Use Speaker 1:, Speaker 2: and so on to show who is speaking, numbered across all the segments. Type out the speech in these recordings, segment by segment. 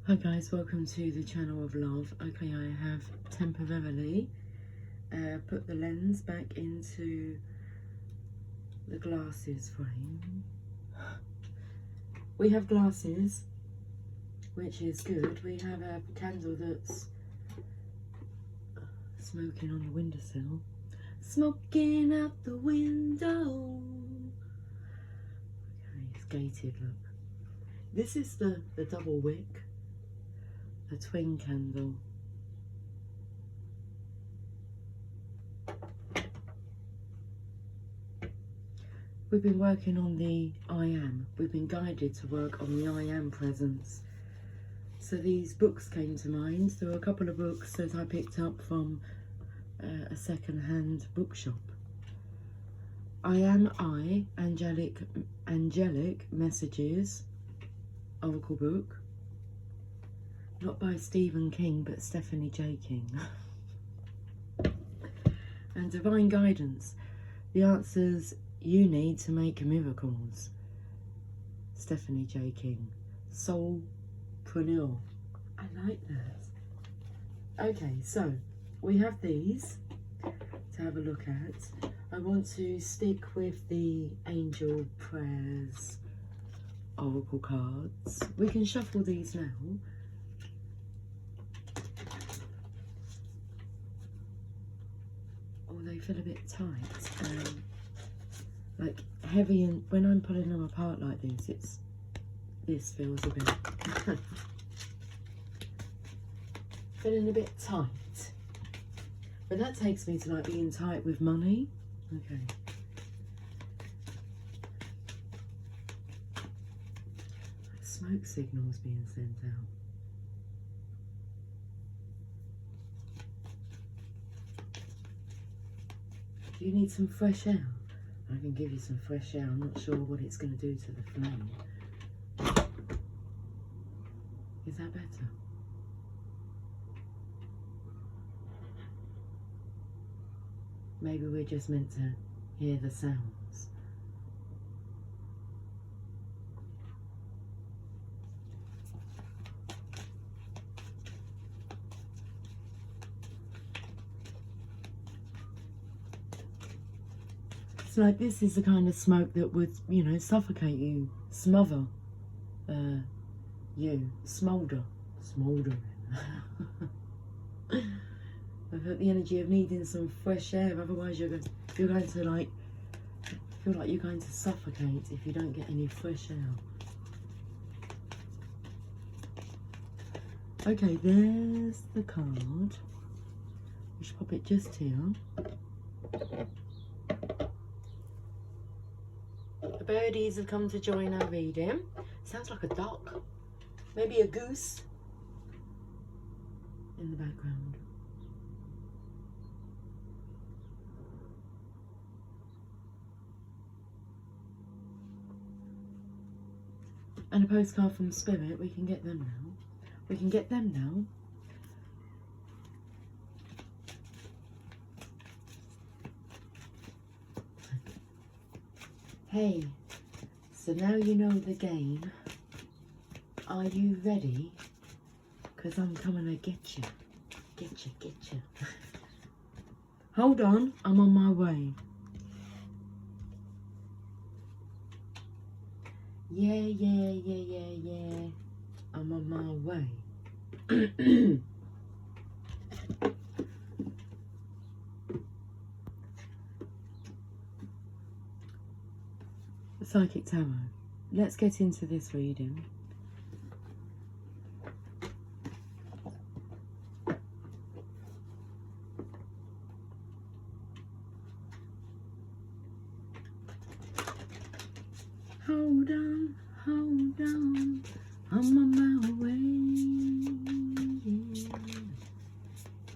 Speaker 1: Hi guys, welcome to the channel of love. Okay, I have temporarily put the lens back into the glasses frame. We have glasses, which is good. We have a candle that's smoking on the windowsill. Smoking out the window. Okay, it's gated, look. This is the double wick. A twin candle. We've been working on the I Am. We've been guided to work on the I Am presence. So these books came to mind. There were a couple of books that I picked up from a second-hand bookshop. I Am I, Angelic Messages, Oracle book. Not by Stephen King, but Stephanie J. King. And Divine Guidance, the answers you need to make miracles. Stephanie J. King. Soulpreneur. I like that. Okay, so we have these to have a look at. I want to stick with the Angel Prayers Oracle cards. We can shuffle these now. They feel a bit tight, like heavy, and when I'm pulling them apart like this, this feels a bit feeling a bit tight. But that takes me to like being tight with money. Okay. Smoke signals being sent out. Do you need some fresh air? I can give you some fresh air. I'm not sure what it's going to do to the flame. Is that better? Maybe we're just meant to hear the sounds. Like this is the kind of smoke that would, you know, suffocate you, smother you, smoldering. I've got the energy of needing some fresh air, otherwise you're going to like feel like you're going to suffocate if you don't get any fresh air. Okay, there's the card. We should pop it just here. The birdies have come to join our reading. Sounds like a duck. Maybe a goose in the background. And a postcard from Spirit. We can get them now. We can get them now. Hey, so now you know the game. Are you ready? Because I'm coming to get you. Get you. Hold on, I'm on my way. Yeah. I'm on my way. Psychic Tarot. Let's get into this reading. Hold on, I'm on my way.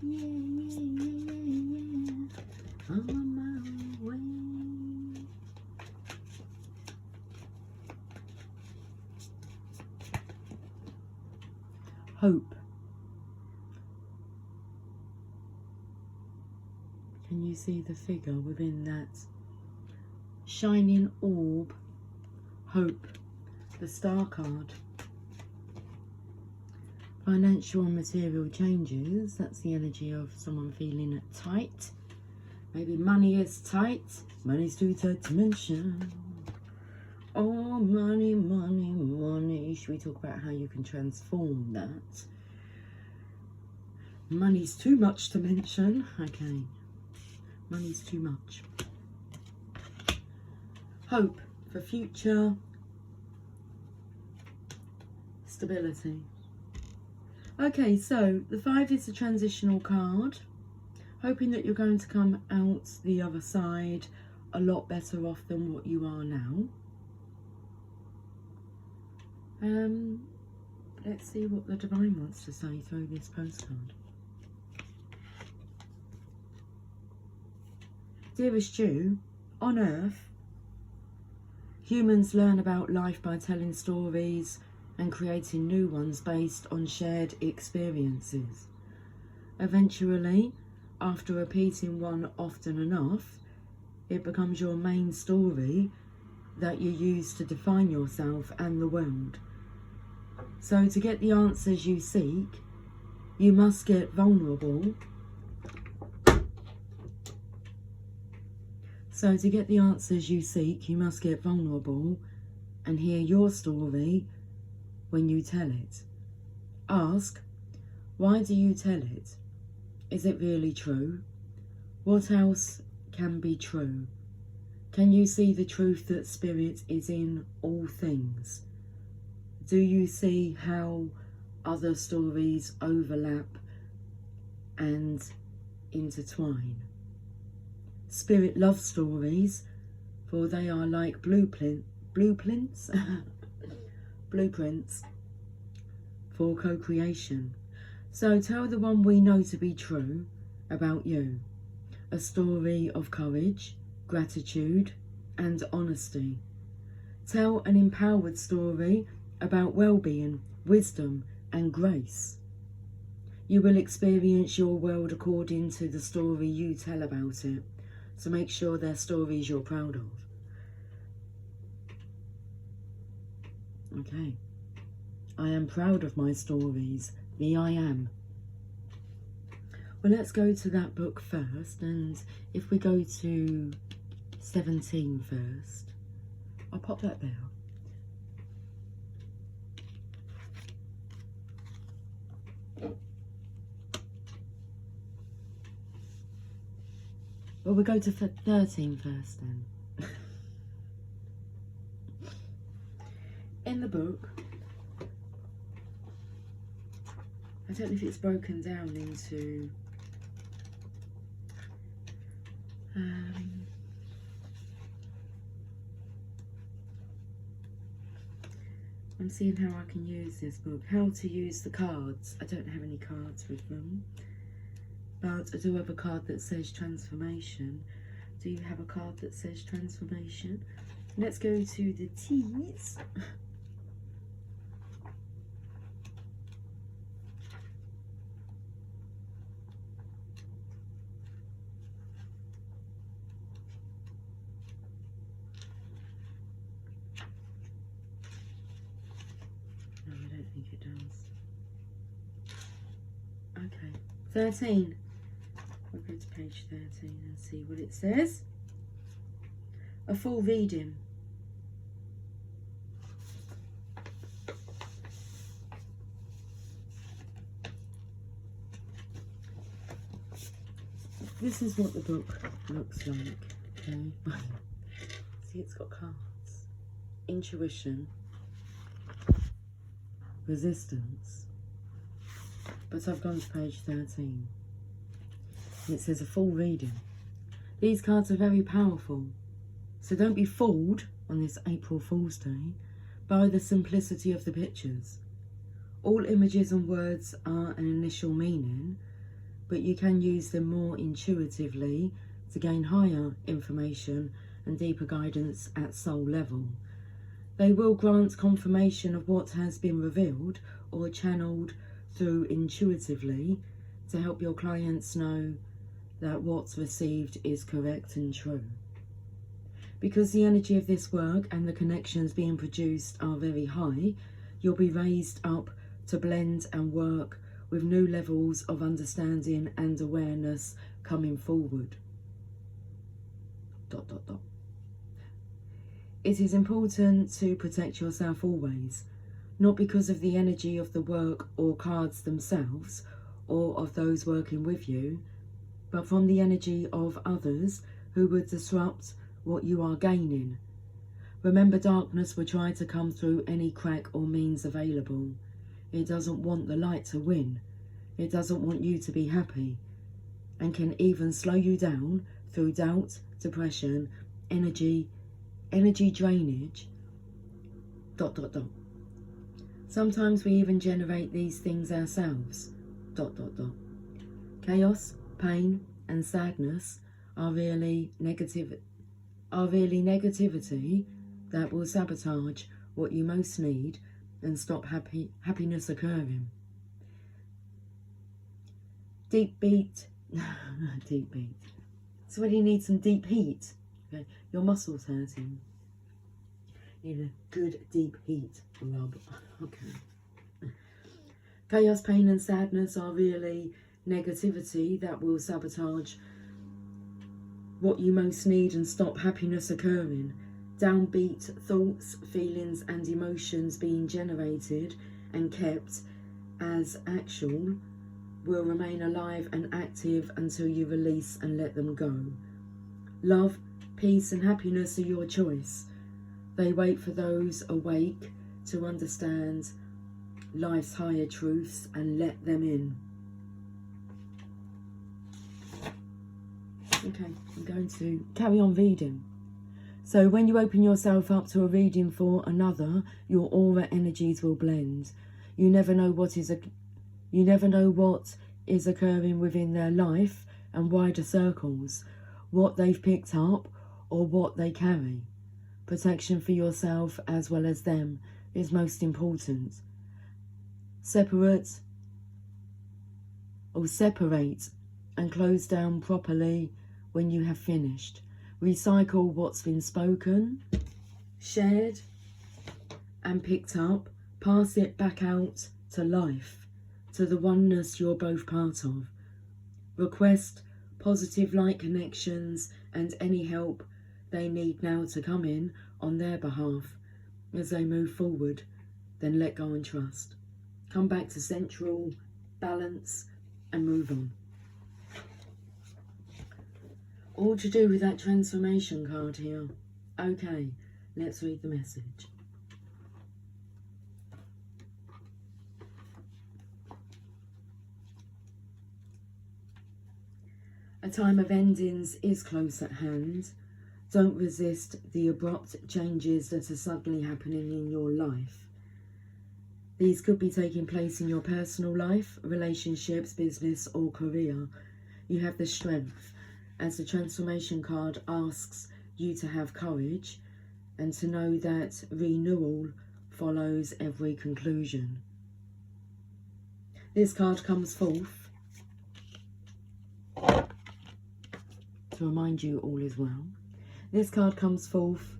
Speaker 1: Yeah. I'm on my way. Hope. Can you see the figure within that shining orb? Hope. The Star card. Financial and material changes. That's the energy of someone feeling tight. Maybe money is tight. Money's too tight to mention. Oh, money, money, money. Should we talk about how you can transform that? Money's too much to mention. Okay. Money's too much. Hope for future stability. Okay, so the 5 is a transitional card. Hoping that you're going to come out the other side a lot better off than what you are now. Let's see what the Divine wants to say through this postcard. Dearest you, on Earth, humans learn about life by telling stories and creating new ones based on shared experiences. Eventually, after repeating one often enough, it becomes your main story that you use to define yourself and the world. So to get the answers you seek, you must get vulnerable. So to get the answers you seek, you must get vulnerable and hear your story when you tell it. Ask, why do you tell it? Is it really true? What else can be true? Can you see the truth that spirit is in all things? Do you see how other stories overlap and intertwine? Spirit loves stories, for they are like blueprints for co-creation. So tell the one we know to be true about you. A story of courage, gratitude, and honesty. Tell an empowered story about well-being, wisdom, and grace. You will experience your world according to the story you tell about it. So make sure they're stories you're proud of. Okay. I am proud of my stories. The I am. Well, let's go to that book first. And if we go to 17 first, I'll pop that there. Well, we'll go to 13 first then. In the book, I don't know if it's broken down into I'm seeing how I can use this book. How to use the cards. I don't have any cards with them. But I do have a card that says transformation. Do you have a card that says transformation? Let's go to the T's. No, I don't think it does. Okay, 13. I'll go to page 13 and see what it says. A full reading. This is what the book looks like, okay? See, it's got cards. Intuition. Resistance. But I've gone to page 13. And it says a full reading. These cards are very powerful. So don't be fooled on this April Fool's Day by the simplicity of the pictures. All images and words are an initial meaning, but you can use them more intuitively to gain higher information and deeper guidance at soul level. They will grant confirmation of what has been revealed or channeled through intuitively to help your clients know that what's received is correct and true. Because the energy of this work and the connections being produced are very high, you'll be raised up to blend and work with new levels of understanding and awareness coming forward. ... It is important to protect yourself always, not because of the energy of the work or cards themselves or of those working with you, but from the energy of others who would disrupt what you are gaining. Remember, darkness will try to come through any crack or means available. It doesn't want the light to win. It doesn't want you to be happy, and can even slow you down through doubt, depression, energy drainage, ... Sometimes we even generate these things ourselves, ... Chaos, pain, and sadness are really negativity that will sabotage what you most need and stop happiness occurring. Deep beat. Deep beat. So when you need some deep heat, okay, your muscles hurting, you need a good deep heat rub. Okay. Chaos, pain, and sadness are really negativity that will sabotage what you most need and stop happiness occurring. Downbeat thoughts, feelings, and emotions being generated and kept as actual will remain alive and active until you release and let them go. Love, peace, and happiness are your choice. They wait for those awake to understand life's higher truths and let them in. Okay, I'm going to carry on reading. So when you open yourself up to a reading for another, your aura energies will blend. You never know what is occurring within their life and wider circles, what they've picked up or what they carry. Protection for yourself as well as them is most important. Separate and close down properly when you have finished. Recycle what's been spoken, shared, and picked up. Pass it back out to life, to the oneness you're both part of. Request positive light connections and any help they need now to come in on their behalf as they move forward. Then let go and trust. Come back to central, balance, and move on. All to do with that transformation card here. Okay, let's read the message. A time of endings is close at hand. Don't resist the abrupt changes that are suddenly happening in your life. These could be taking place in your personal life, relationships, business, or career. You have the strength, as the transformation card asks you to have courage and to know that renewal follows every conclusion. This card comes forth to remind you all is well. This card comes forth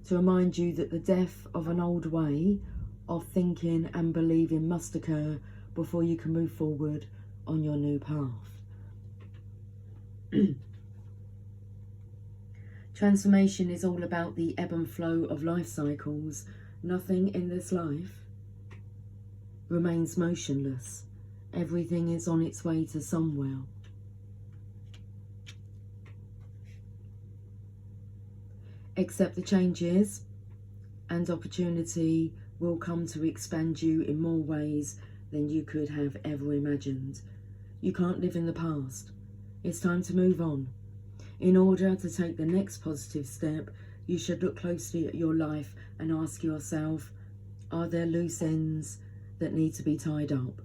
Speaker 1: to remind you that the death of an old way of thinking and believing must occur before you can move forward on your new path. Transformation is all about the ebb and flow of life cycles. Nothing in this life remains motionless. Everything is on its way to somewhere. Accept the changes, and opportunity will come to expand you in more ways than you could have ever imagined. You can't live in the past. It's time to move on. In order to take the next positive step, you should look closely at your life and ask yourself, are there loose ends that need to be tied up?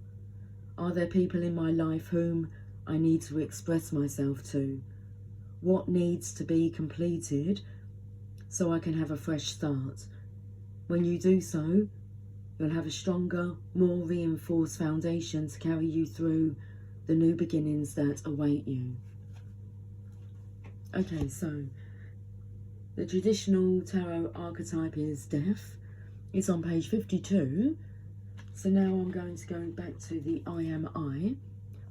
Speaker 1: Are there people in my life whom I need to express myself to? What needs to be completed so I can have a fresh start? When you do so, you'll have a stronger, more reinforced foundation to carry you through the new beginnings that await you. Okay, so the traditional tarot archetype is Death. It's on page 52. So now I'm going to go back to the I am I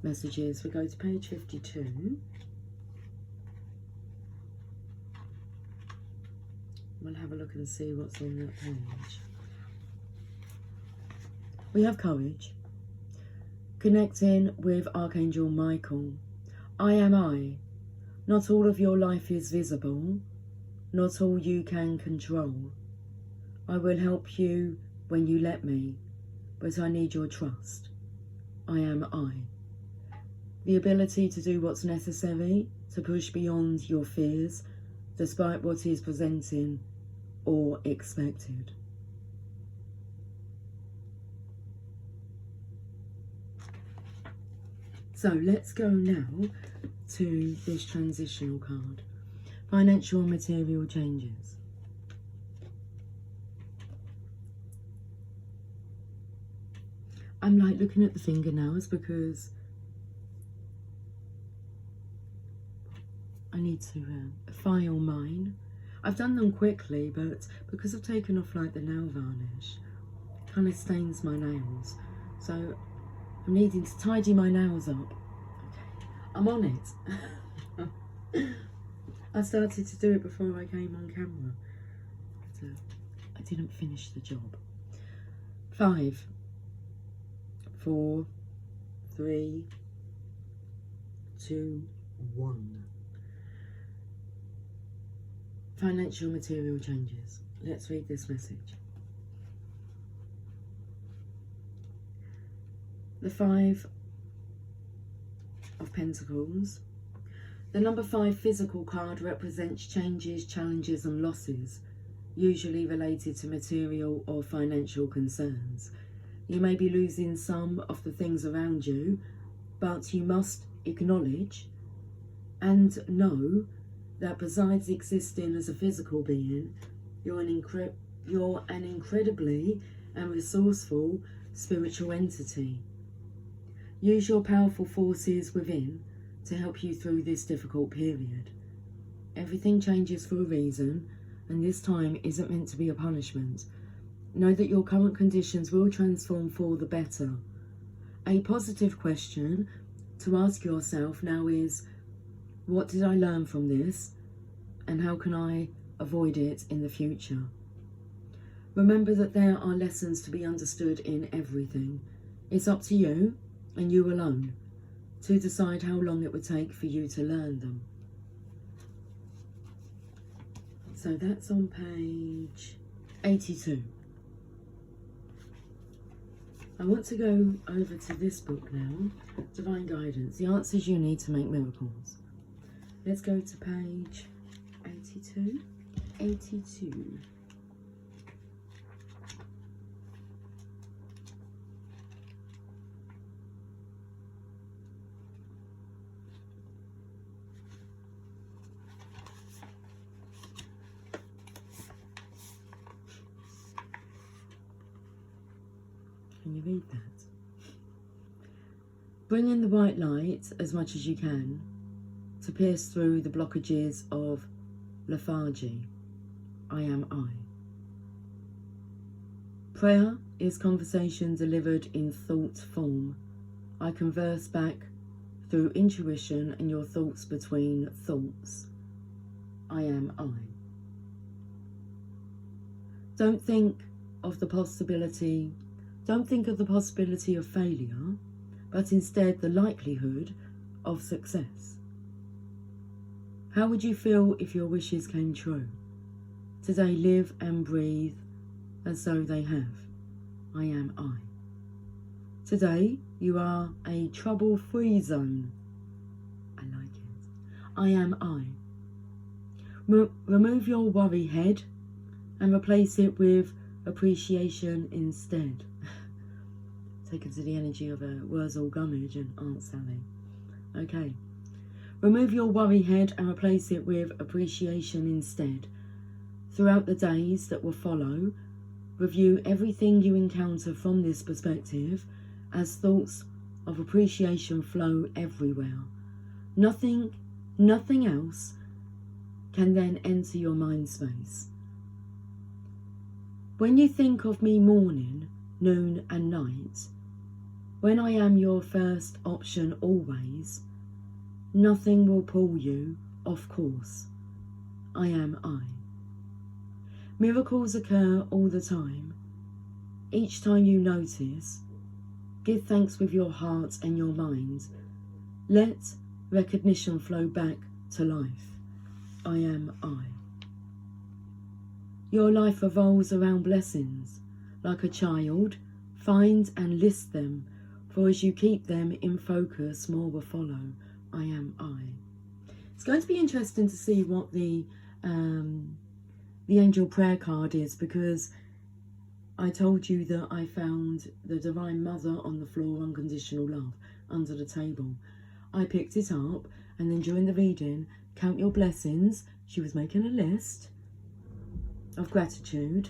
Speaker 1: messages. We go to page 52. We'll have a look and see what's on that page. We have courage. Connecting with Archangel Michael. I am I. Not all of your life is visible. Not all you can control. I will help you when you let me, but I need your trust. I am I. The ability to do what's necessary, to push beyond your fears, despite what is presenting or expected. So let's go now to this transitional card. Financial and material changes. I'm like looking at the fingernails because I need to file mine. I've done them quickly, but because I've taken off like the nail varnish, it kind of stains my nails. So I'm needing to tidy my nails up. Okay, I'm on it. I started to do it before I came on camera, but I didn't finish the job. 5, 4, 3, 2, 1. Financial material changes. Let's read this message. The 5 of Pentacles. The number 5 physical card represents changes, challenges and losses, usually related to material or financial concerns. You may be losing some of the things around you, but you must acknowledge and know that besides existing as a physical being, you're an incredibly and resourceful spiritual entity. Use your powerful forces within to help you through this difficult period. Everything changes for a reason, and this time isn't meant to be a punishment. Know that your current conditions will transform for the better. A positive question to ask yourself now is, what did I learn from this, and how can I avoid it in the future? Remember that there are lessons to be understood in everything. It's up to you, and you alone, to decide how long it would take for you to learn them. So that's on page 82. I want to go over to this book now, Divine Guidance, the answers you need to make miracles. Let's go to page 82. 82. Can you read that? Bring in the white light as much as you can to pierce through the blockages of lethargy. I am I. Prayer is conversation delivered in thought form. I converse back through intuition and your thoughts between thoughts. I am I. Don't think of the possibility of failure, but instead the likelihood of success. How would you feel if your wishes came true? Today, live and breathe as though they have. I am I. Today, you are a trouble-free zone. I like it. I am I. Remove your worry head and replace it with appreciation instead. Taken to the energy of Wurzel Gummidge and Aunt Sally. Okay. Remove your worry head and replace it with appreciation instead. Throughout the days that will follow, review everything you encounter from this perspective as thoughts of appreciation flow everywhere. Nothing else can then enter your mind space. When you think of me mourning, noon and night, when I am your first option always, nothing will pull you off course. I am I. Miracles occur all the time. Each time you notice, give thanks with your heart and your mind. Let recognition flow back to life. I am I. Your life revolves around blessings. Like a child, find and list them, for as you keep them in focus, more will follow. I am I. It's going to be interesting to see what the angel prayer card is, because I told you that I found the Divine Mother on the floor, unconditional love, under the table. I picked it up, and then during the reading, count your blessings. She was making a list of gratitude,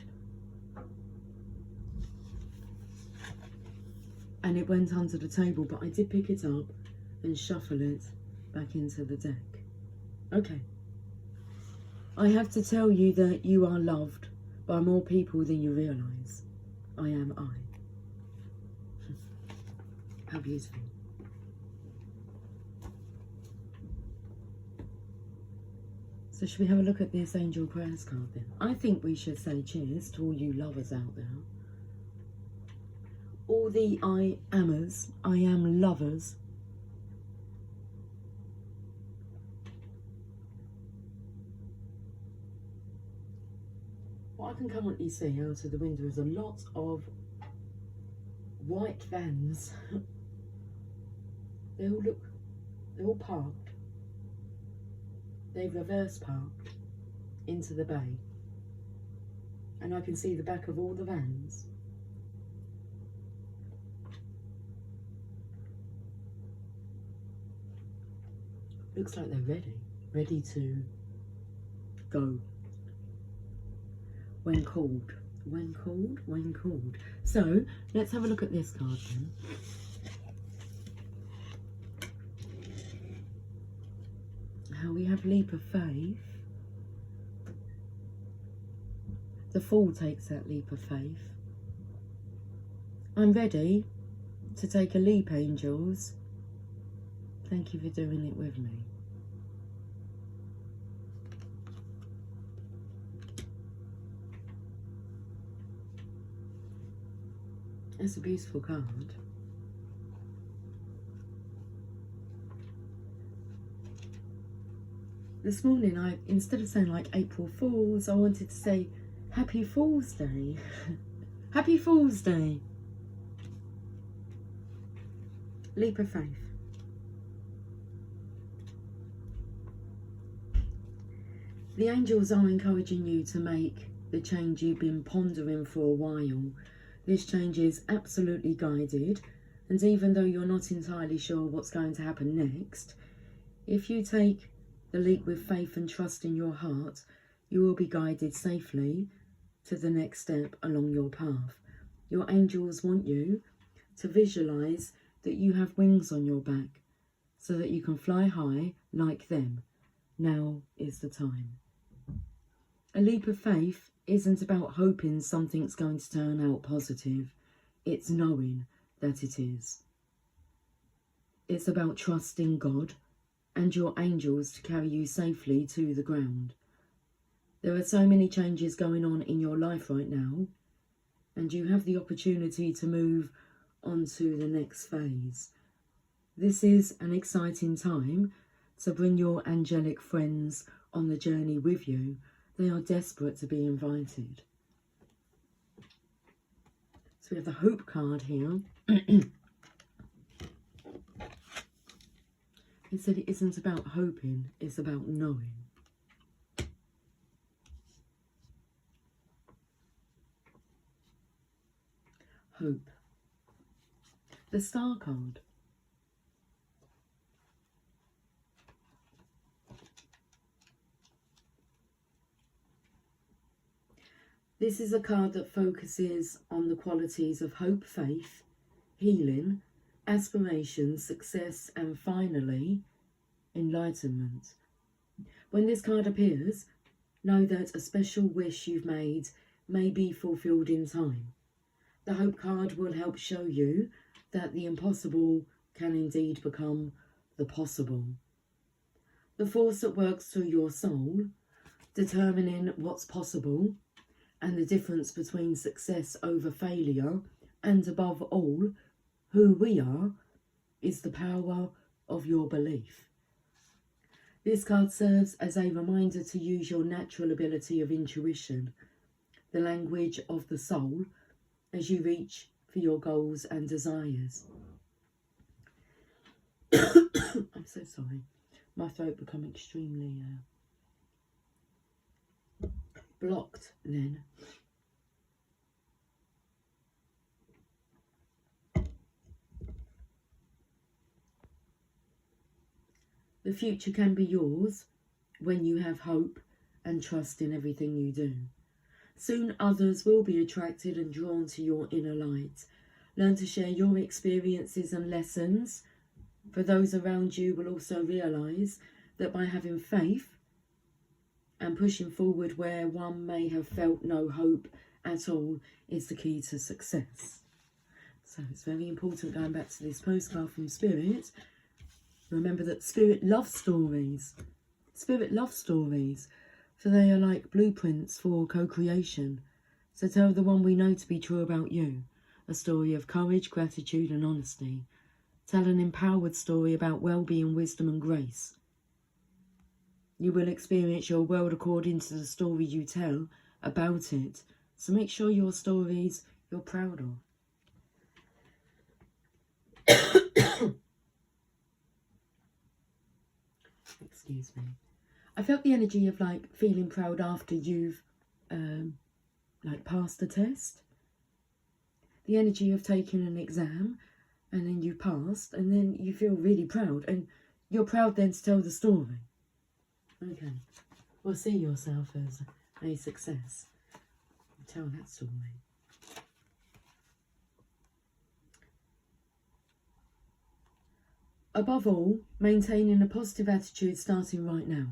Speaker 1: and it went under the table, but I did pick it up and shuffle it back into the deck. Okay. I have to tell you that you are loved by more people than you realise. I am I. How beautiful. So should we have a look at this angel prayers card then? I think we should say cheers to all you lovers out there. All the I amers, I am lovers. What I can currently see out of the window is a lot of white vans. They're all parked. They've reverse parked into the bay. And I can see the back of all the vans. Looks like they're ready to go. When called. So, let's have a look at this card then. How we have leap of faith. The Fool takes that leap of faith. I'm ready to take a leap, angels. Thank you for doing it with me. It's a beautiful card. This morning, instead of saying like April Fools, I wanted to say Happy Fool's Day. Happy Fool's Day. Leap of faith. The angels are encouraging you to make the change you've been pondering for a while. This change is absolutely guided, and even though you're not entirely sure what's going to happen next, if you take the leap with faith and trust in your heart, you will be guided safely to the next step along your path. Your angels want you to visualize that you have wings on your back so that you can fly high like them. Now is the time. A leap of faith isn't about hoping something's going to turn out positive. It's knowing that it is. It's about trusting God and your angels to carry you safely to the ground. There are so many changes going on in your life right now, and you have the opportunity to move on to the next phase. This is an exciting time to bring your angelic friends on the journey with you. They are desperate to be invited. So we have the Hope card here. It said it isn't about hoping, it's about knowing. Hope. The Star card. This is a card that focuses on the qualities of hope, faith, healing, aspiration, success, and finally, enlightenment. When this card appears, know that a special wish you've made may be fulfilled in time. The Hope card will help show you that the impossible can indeed become the possible. The force that works through your soul, determining what's possible and the difference between success over failure, and above all, who we are, is the power of your belief. This card serves as a reminder to use your natural ability of intuition, the language of the soul, as you reach for your goals and desires. I'm so sorry. My throat become extremely blocked then. The future can be yours when you have hope and trust in everything you do. Soon others will be attracted and drawn to your inner light. Learn to share your experiences and lessons, for those around you will also realise that by having faith and pushing forward where one may have felt no hope at all is the key to success. So it's very important, going back to this postcard from Spirit, remember that Spirit loves stories. Spirit loves stories, for they are like blueprints for co-creation. So tell the one we know to be true about you, a story of courage, gratitude and honesty. Tell an empowered story about well-being, wisdom and grace. You will experience your world according to the story you tell about it. So make sure your stories you're proud of. Excuse me. I felt the energy of like feeling proud after you've like passed a test. The energy of taking an exam and then you passed and then you feel really proud and you're proud then to tell the story. Okay. Well, see yourself as a success. Tell that story. Above all, maintaining a positive attitude starting right now.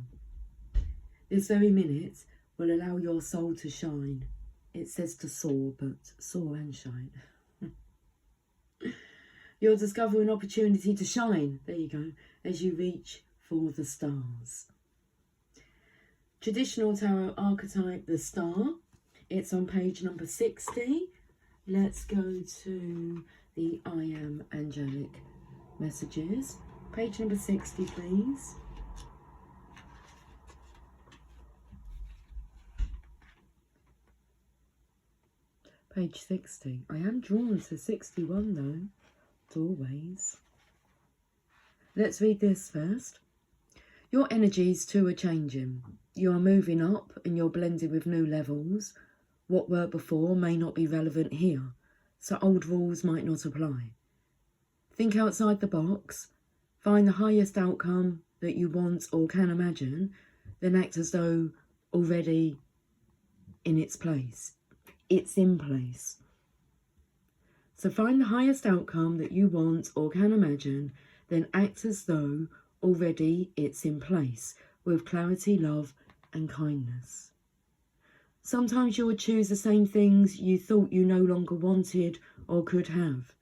Speaker 1: This very minute will allow your soul to shine. It says to soar, but soar and shine. You'll discover an opportunity to shine, there you go, as you reach for the stars. Traditional tarot archetype, the star. It's on page number 60. Let's go to the I Am Angelic messages. Page number 60, please. Page 60. I am drawn to 61 though, always. Let's read this first. Your energies too are changing. You are moving up and you're blending with new levels. What worked before may not be relevant here, so old rules might not apply. Think outside the box, find the highest outcome that you want or can imagine, then act as though already in its place. It's in place. So find the highest outcome that you want or can imagine, then act as though already it's in place, with clarity, love and kindness. Sometimes you would choose the same things you thought you no longer wanted or could have.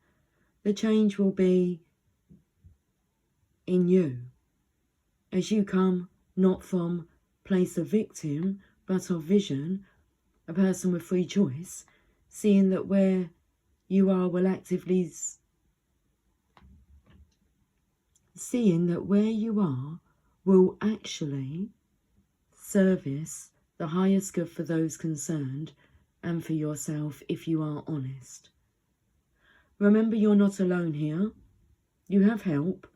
Speaker 1: The change will be in you, as you come not from place of victim, but of vision, a person with free choice, seeing that where you are will actively, seeing that where you are will actually service the highest good for those concerned and for yourself if you are honest. Remember, you're not alone here. You have help,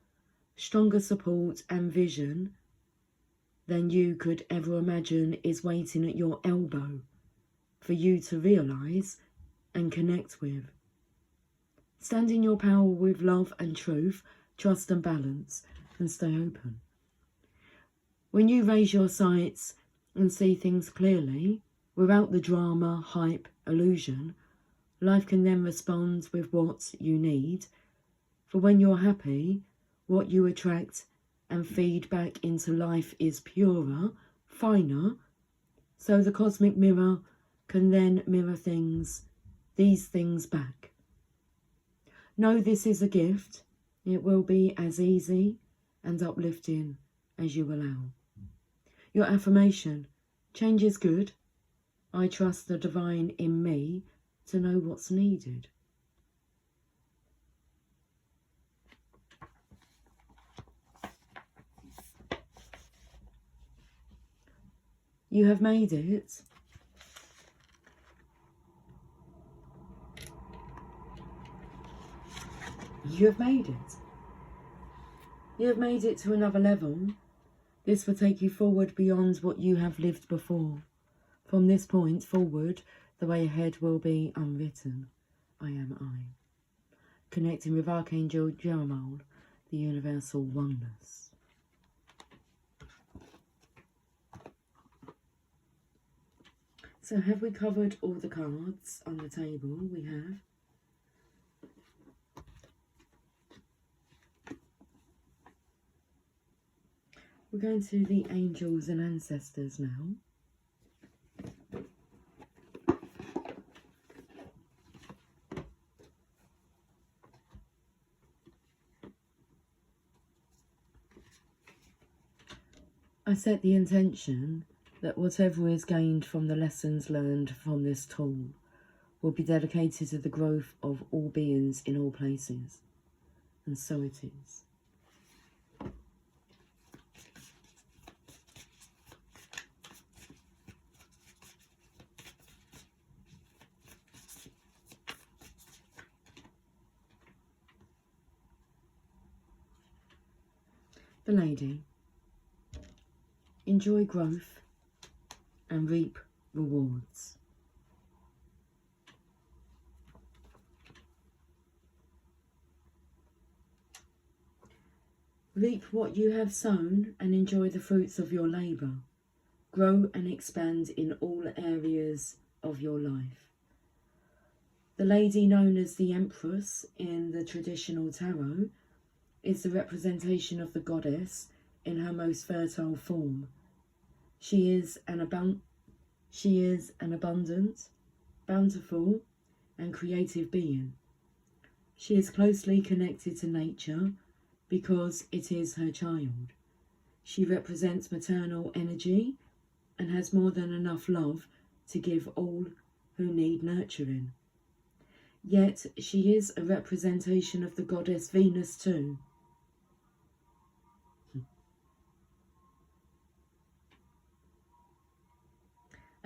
Speaker 1: stronger support and vision than you could ever imagine is waiting at your elbow for you to realise and connect with. Stand in your power with love and truth, trust and balance, and stay open. When you raise your sights and see things clearly, without the drama, hype, illusion, life can then respond with what you need. For when you're happy, what you attract and feed back into life is purer, finer, so the cosmic mirror can then mirror things these things back. Know this is a gift. It will be as easy and uplifting as you allow. Your affirmation: change is good. I trust the divine in me to know what's needed. You have made it. You have made it. You have made it to another level. This will take you forward beyond what you have lived before. From this point forward, the way ahead will be unwritten. I am I. Connecting with Archangel Jeremiel, the universal oneness. So have we covered all the cards on the table? We have. We're going to the angels and ancestors now. I set the intention that whatever is gained from the lessons learned from this tool will be dedicated to the growth of all beings in all places. And so it is. The lady. Enjoy growth and reap rewards. Reap what you have sown and enjoy the fruits of your labour. Grow and expand in all areas of your life. The lady known as the Empress in the traditional tarot is the representation of the goddess in her most fertile form. She is an abundant, bountiful, and creative being. She is closely connected to nature because it is her child. She represents maternal energy and has more than enough love to give all who need nurturing. Yet she is a representation of the goddess Venus too.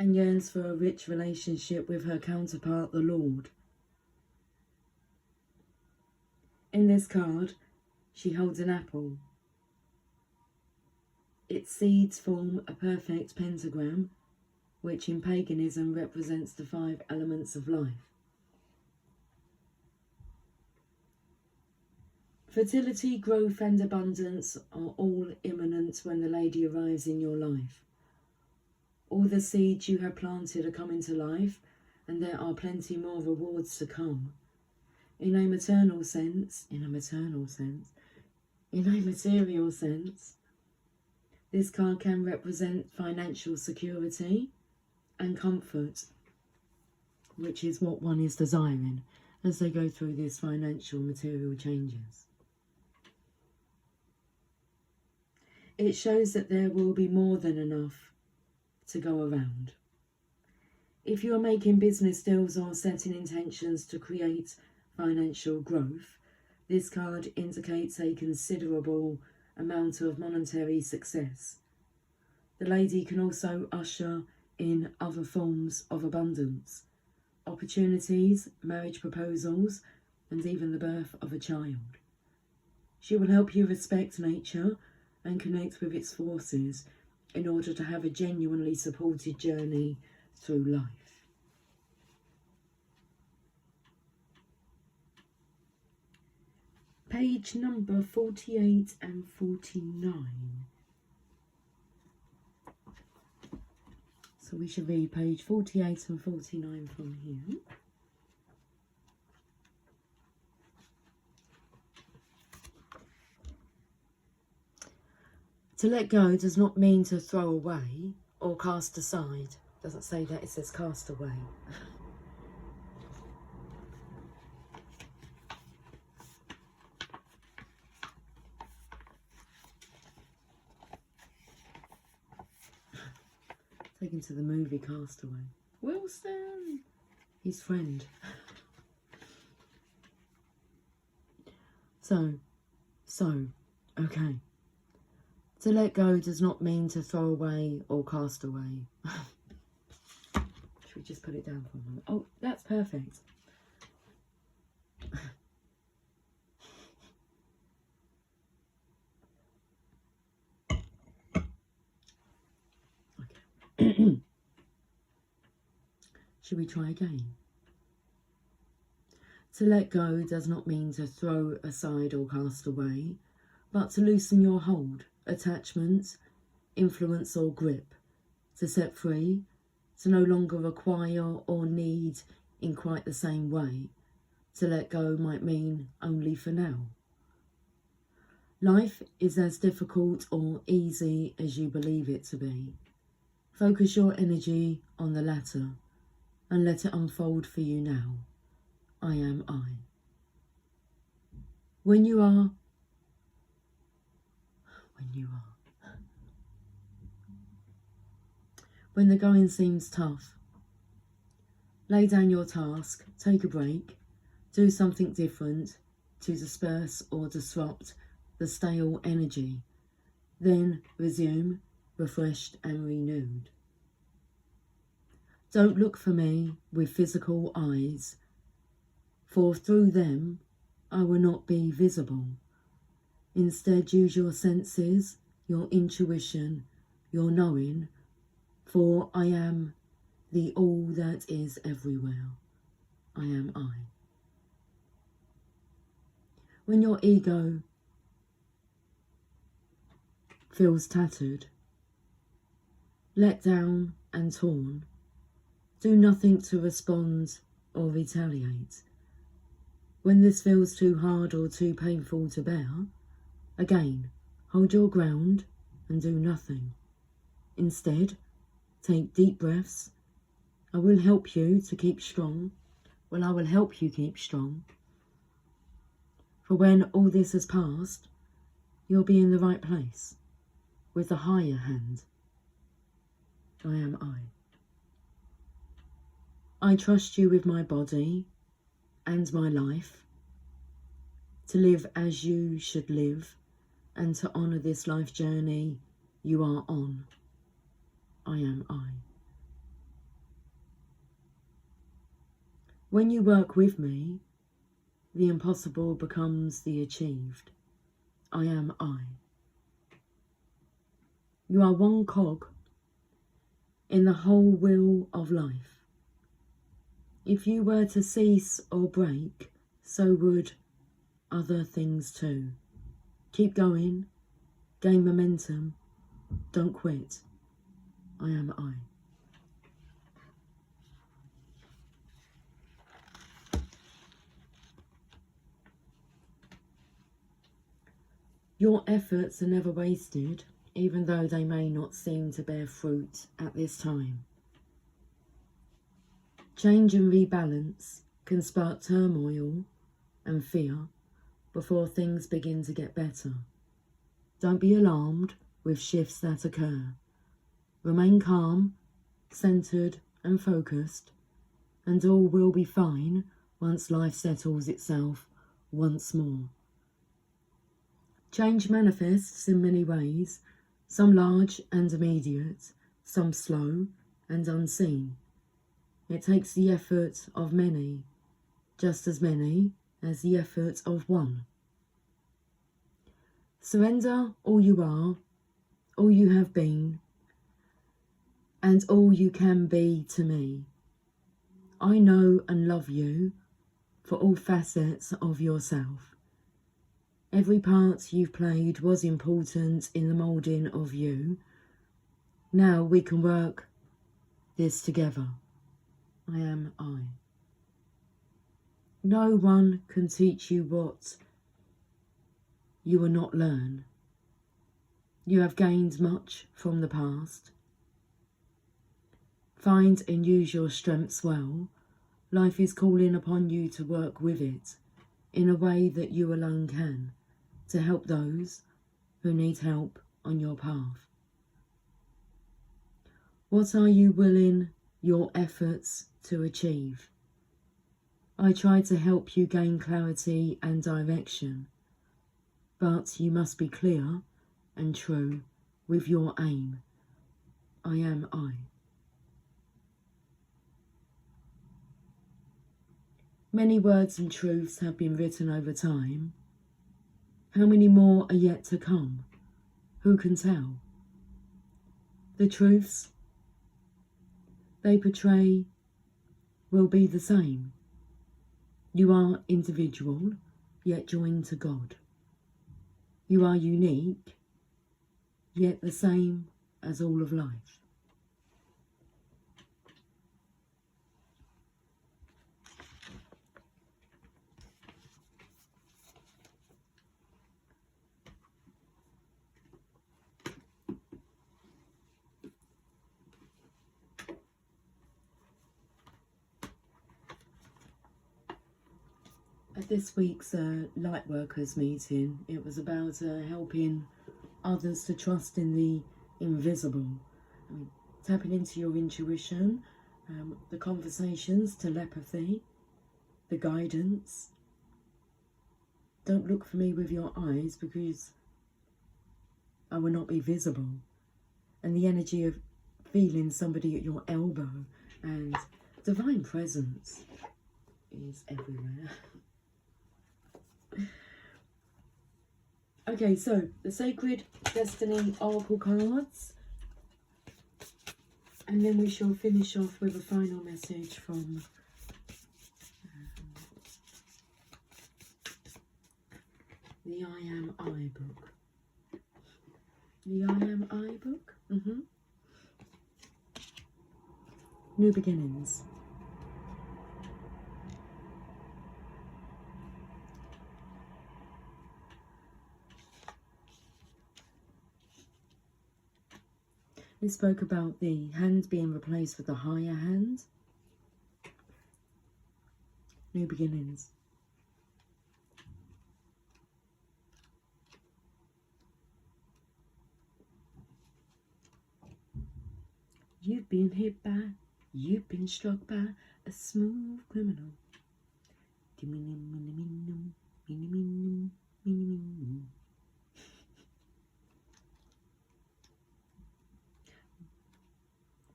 Speaker 1: And yearns for a rich relationship with her counterpart, the Lord. In this card, she holds an apple. Its seeds form a perfect pentagram, which in paganism represents the 5 elements of life. Fertility, growth and abundance are all imminent when the lady arrives in your life. All the seeds you have planted are coming to life, and there are plenty more rewards to come. In a material sense, this card can represent financial security and comfort, which is what one is desiring as they go through these financial material changes. It shows that there will be more than enough to go around. If you are making business deals or setting intentions to create financial growth, this card indicates a considerable amount of monetary success. The lady can also usher in other forms of abundance, opportunities, marriage proposals, and even the birth of a child. She will help you respect nature and connect with its forces in order to have a genuinely supported journey through life. Page number 48 and 49. So we should read page 48 and 49 from here. To let go does not mean to throw away or cast aside. It doesn't say that, it says cast away. Taken to the movie Castaway. Wilson! His friend. So, okay. To let go does not mean to throw away or cast away. Should we just put it down for a moment? Oh, that's perfect. Okay. Should we try again? To let go does not mean to throw aside or cast away, but to loosen your hold, attachment, influence or grip, to set free, to no longer require or need in quite the same way. To let go might mean only for now. Life is as difficult or easy as you believe it to be. Focus your energy on the latter and let it unfold for you now. I am I. When you are, when the going seems tough, lay down your task, take a break, do something different to disperse or disrupt the stale energy, then resume refreshed and renewed. Don't look for me with physical eyes, for through them I will not be visible. Instead, use your senses, your intuition, your knowing, for I am the all that is everywhere. I am I. When your ego feels tattered, let down and torn, do nothing to respond or retaliate. When this feels too hard or too painful to bear, again, hold your ground and do nothing. Instead, take deep breaths. I will help you to keep strong. Well, I will help you keep strong. For when all this has passed, you'll be in the right place with the higher hand. I am I. I trust you with my body and my life, to live as you should live and to honour this life journey you are on. I am I. When you work with me, the impossible becomes the achieved. I am I. You are one cog in the whole wheel of life. If you were to cease or break, so would other things too. Keep going, gain momentum, don't quit. I am I. Your efforts are never wasted, even though they may not seem to bear fruit at this time. Change and rebalance can spark turmoil and fear before things begin to get better. Don't be alarmed with shifts that occur. Remain calm, centered and focused, and all will be fine once life settles itself once more. Change manifests in many ways, some large and immediate, some slow and unseen. It takes the effort of many, just as many as the effort of one. Surrender all you are, all you have been, and all you can be to me. I know and love you for all facets of yourself. Every part you've played was important in the moulding of you. Now we can work this together. I am I. No one can teach you what you will not learn. You have gained much from the past. Find and use your strengths well. Life is calling upon you to work with it in a way that you alone can, to help those who need help on your path. What are you willing your efforts to achieve? I try to help you gain clarity and direction, but you must be clear and true with your aim. I am I. Many words and truths have been written over time. How many more are yet to come? Who can tell? The truths they portray will be the same. You are individual, yet joined to God. You are unique, yet the same as all of life. At this week's Lightworkers meeting, it was about helping others to trust in the invisible. Tapping into your intuition, the conversations, telepathy, the guidance. Don't look for me with your eyes because I will not be visible. And the energy of feeling somebody at your elbow and divine presence is everywhere. Okay, so the Sacred Destiny Oracle cards, and then we shall finish off with a final message from the I Am I book. The I Am I book? New beginnings. We spoke about the hand being replaced with the higher hand. New beginnings. You've been hit by, you've been struck by a smooth criminal.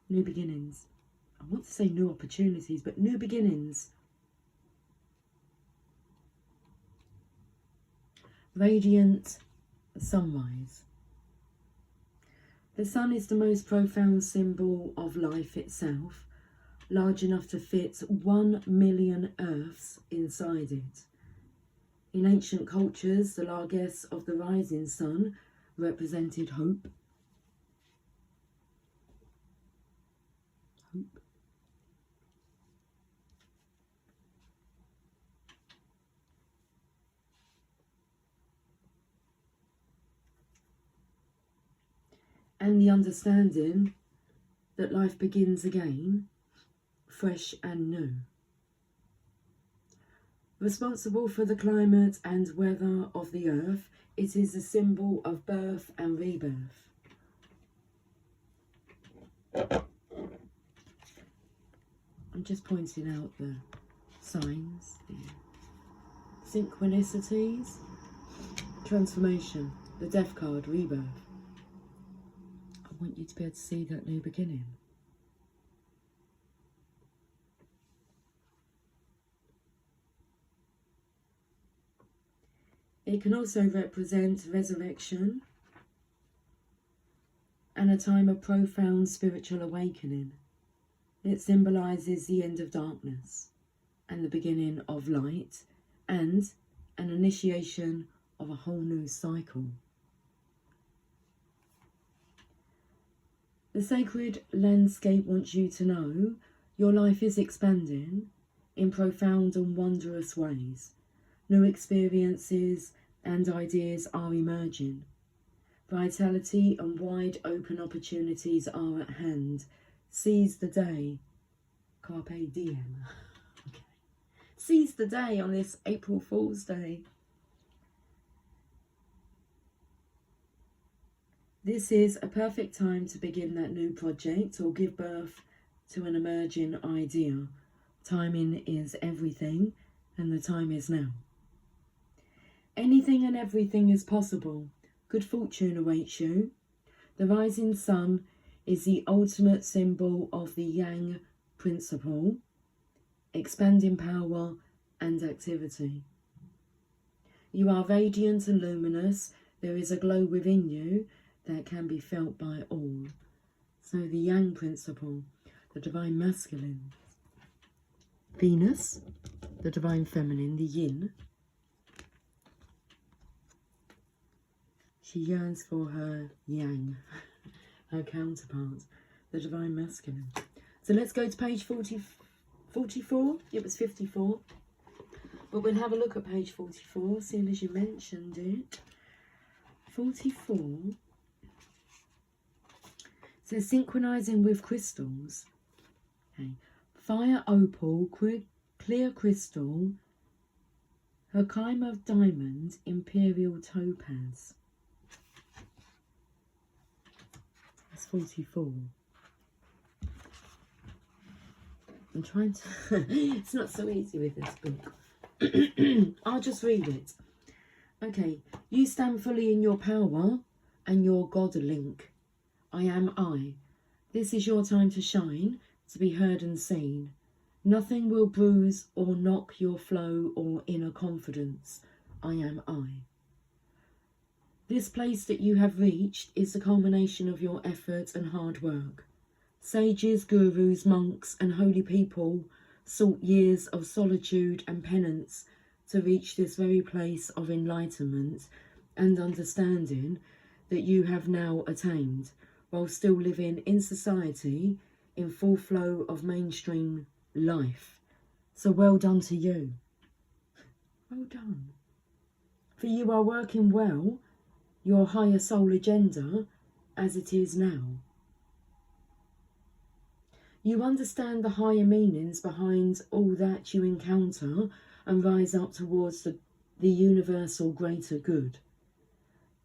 Speaker 1: New beginnings. I want to say new opportunities, but new beginnings. Radiant sunrise. The sun is the most profound symbol of life itself, large enough to fit 1 million Earths inside it. In ancient cultures, the largesse of the rising sun represented hope. And the understanding that life begins again, fresh and new. Responsible for the climate and weather of the earth, it is a symbol of birth and rebirth. I'm just pointing out the signs, the synchronicities, transformation, the death card, rebirth. I want you to be able to see that new beginning. It can also represent resurrection and a time of profound spiritual awakening. It symbolises the end of darkness and the beginning of light and an initiation of a whole new cycle. The sacred landscape wants you to know your life is expanding in profound and wondrous ways. New experiences and ideas are emerging. Vitality and wide open opportunities are at hand. Seize the day. Carpe diem. Okay. Seize the day on this April Fool's Day. This is a perfect time to begin that new project or give birth to an emerging idea. Timing is everything, and the time is now. Anything and everything is possible. Good fortune awaits you. The rising sun is the ultimate symbol of the Yang principle, expanding power and activity. You are radiant and luminous. There is a glow within you that can be felt by all. So the Yang principle, the divine masculine. Venus, the divine feminine, the yin. She yearns for her yang, her counterpart, the divine masculine. So let's go to page 44. It was 54. But we'll have a look at page 44, seeing as you mentioned it. 44 says synchronizing with crystals. Okay. Fire opal, clear crystal, Herkimer diamond, imperial topaz. That's 44. I'm trying to... It's not so easy with this book. I'll just read it. Okay. You stand fully in your power and your God link. I am I. This is your time to shine, to be heard and seen. Nothing will bruise or knock your flow or inner confidence. I am I. This place that you have reached is the culmination of your effort and hard work. Sages, gurus, monks and holy people sought years of solitude and penance to reach this very place of enlightenment and understanding that you have now attained, while still living in society in full flow of mainstream life. So well done to you. Well done. For you are working well your higher soul agenda as it is now. You understand the higher meanings behind all that you encounter and rise up towards the universal greater good.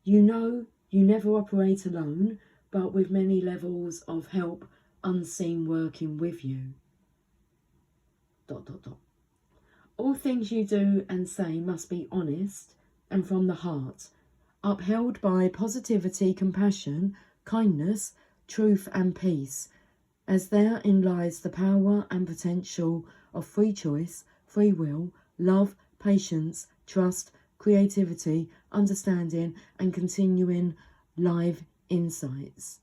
Speaker 1: You know you never operate alone, but with many levels of help unseen working with you. ... All things you do and say must be honest and from the heart, upheld by positivity, compassion, kindness, truth and peace, as therein lies the power and potential of free choice, free will, love, patience, trust, creativity, understanding and continuing live insights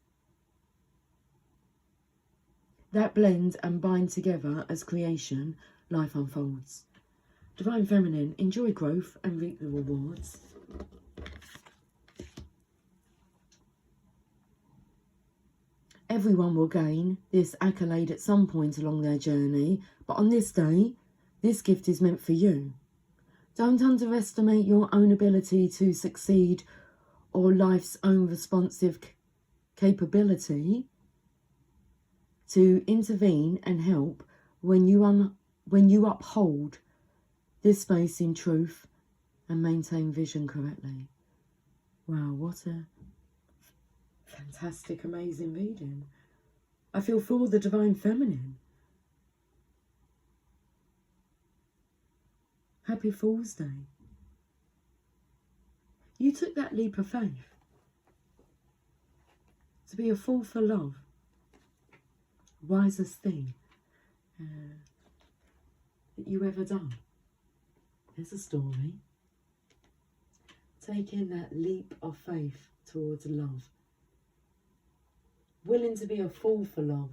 Speaker 1: that blend and bind together as creation, life unfolds. Divine Feminine, enjoy growth and reap the rewards. Everyone will gain this accolade at some point along their journey, but on this day, this gift is meant for you. Don't underestimate your own ability to succeed or life's own responsive capability to intervene and help when you uphold this space in truth and maintain vision correctly. Wow, what a fantastic, amazing reading. I feel for the Divine Feminine. Happy Fool's Day. You took that leap of faith to be a fool for love. Wisest thing that you ever done. There's a story. Taking that leap of faith towards love. Willing to be a fool for love.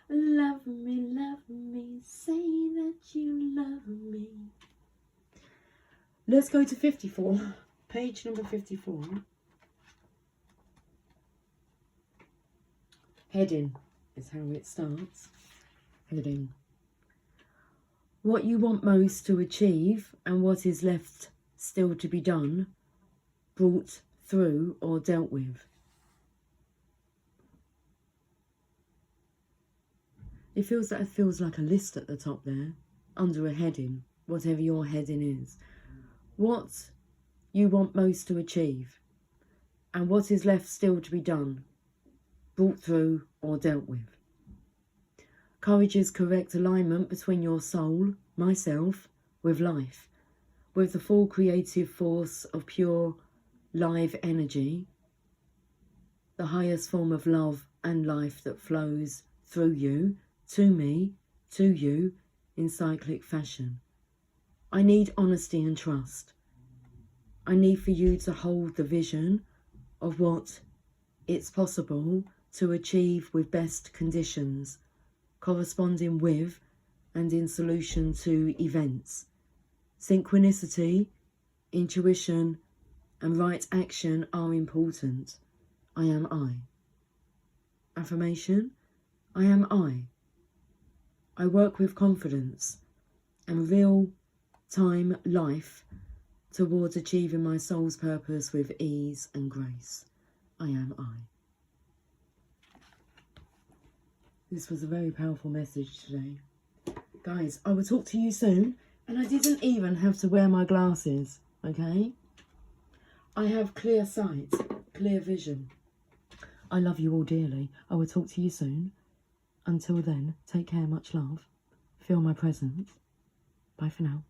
Speaker 1: Love me, say that you love me. Let's go to 54. Page number 54. Heading is how it starts. Heading. What you want most to achieve and what is left still to be done, brought through or dealt with. It feels like a list at the top there, under a heading, whatever your heading is. What you want most to achieve. and what is left still to be done, brought through or dealt with. Courage is correct alignment between your soul, myself, with life, with the full creative force of pure live energy, the highest form of love and life that flows through you, to me, to you, in cyclic fashion. I need honesty and trust. I need for you to hold the vision of what it's possible to achieve with best conditions, corresponding with and in solution to events. Synchronicity, intuition, and right action are important. I am I. Affirmation, I am I. I work with confidence and real-time life towards achieving my soul's purpose with ease and grace. I am I. This was a very powerful message today. Guys, I will talk to you soon, and I didn't even have to wear my glasses, okay? I have clear sight, clear vision. I love you all dearly. I will talk to you soon. Until then, take care, much love. Feel my presence. Bye for now.